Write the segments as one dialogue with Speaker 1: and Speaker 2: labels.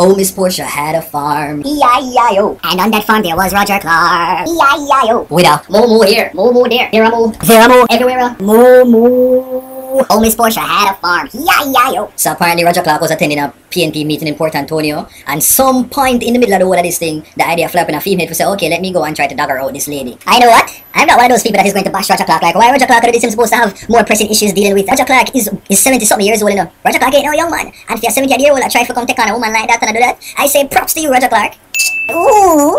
Speaker 1: Oh, Miss Portia had a farm. E-I-E-I-O. And on that farm there was Roger Clarke. E-I-E-I-O. With a moo here, moo there. There a moo. There a moo. Everywhere a moo. Oh, Miss Portia had a farm. E-I-E-I-O. So apparently Roger Clarke was attending a PNP meeting in Port Antonio, and some point in the middle of the whole of this thing, the idea of flapping a female to say, okay, let me go and try to dagger out this lady. I know what? I'm not one of those people that is going to bash Roger Clarke. Like, why Roger Clarke is supposed to have more pressing issues dealing with? Roger Clarke is 70-something years old, you know. Roger Clarke ain't no young man. And if you're 70-year-old that try to come take on a woman like that and do that, I say props to you, Roger Clarke. Ooh.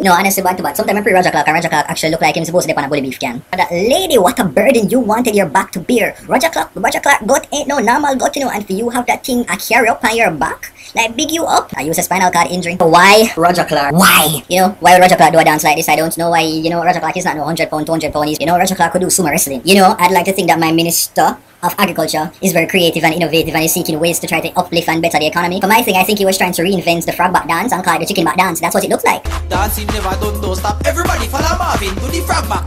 Speaker 1: No, honestly, but sometimes I pray Roger Clarke, and Roger Clarke actually look like him supposed to be on a bully beef can. That lady, what a burden you wanted your back to bear. Roger Clarke gut ain't no normal gut, you know, and for you have that thing a carry up on your back, like big you up. I use a spinal cord injury. Why Roger Clarke? Why? You know, why would Roger Clarke do a dance like this? I don't know why, you know, Roger Clarke is not no 100 pound, 200 pound. You know, Roger Clarke could do sumo wrestling. You know, I'd like to think that my minister of agriculture is very creative and innovative and is seeking ways to try to uplift and better the economy. For my thing, I think he was trying to reinvent the frog back dance and call it the chicken back dance. That's what it looks like.
Speaker 2: Dancing never done, don't stop. Everybody follow Marvin, do the frog back.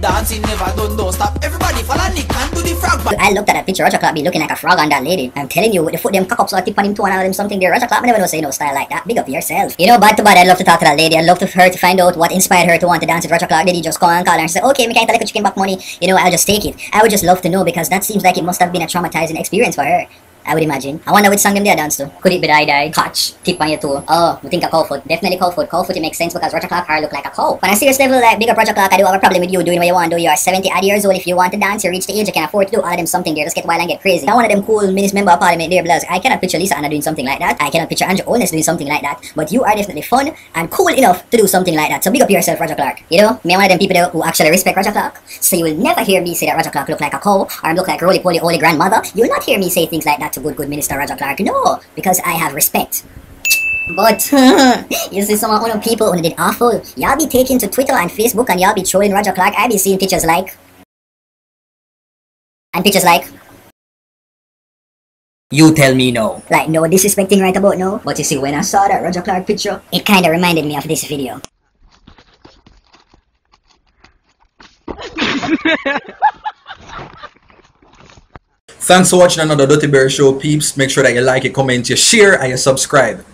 Speaker 2: Dancing never done, don't stop. Everybody follow Nick and do the frog back.
Speaker 1: I looked at that picture, Roger Clarke be looking like a frog on that lady. I'm telling you, with the foot them cock up so I tip on him too and all them something there. Roger Clarke never know say no style like that. Big up yourself. You know, bad to bad, I'd love to talk to that lady. I'd love to her to find out what inspired her to want to dance with Roger Clarke. Did he just call and call her and say, okay, me can't take a chicken back money. You know, I'll just take it. I would just love to know, because that seems like it must have been a traumatizing experience for her. I would imagine. I wonder which song them there dance to. Could it be die, catch, tip on your toe? Oh, we think a cow foot. Definitely cow foot. Cow foot, it makes sense because Roger Clarke hair look like a cow. On a serious level, like big up Roger Clarke, I do have a problem with you doing what you want to do. You are 70 odd years old. If you want to dance, you reach the age you can afford to do all of them something there. Just get wild and get crazy. Now one of them cool minister member of parliament there, bloods. I cannot picture Lisa Anna doing something like that. I cannot picture Andrew Holness doing something like that. But you are definitely fun and cool enough to do something like that. So big up yourself, Roger Clarke. You know, me one of them people there who actually respect Roger Clarke. So you will never hear me say that Roger Clarke look like a cow or look like roly-poly holy grandmother. You'll not hear me say things like that to good Minister Roger Clarke. No, because I have respect. But you see some of people who did awful. Y'all be taking to Twitter and Facebook and y'all be trolling Roger Clarke. I be seeing pictures like you tell me no. Like no disrespecting right about now. But you see, when I saw that Roger Clarke picture, it kinda reminded me of this video.
Speaker 3: Thanks for watching another Dirty Bear Show, peeps. Make sure that you like it, comment, you share, and you subscribe.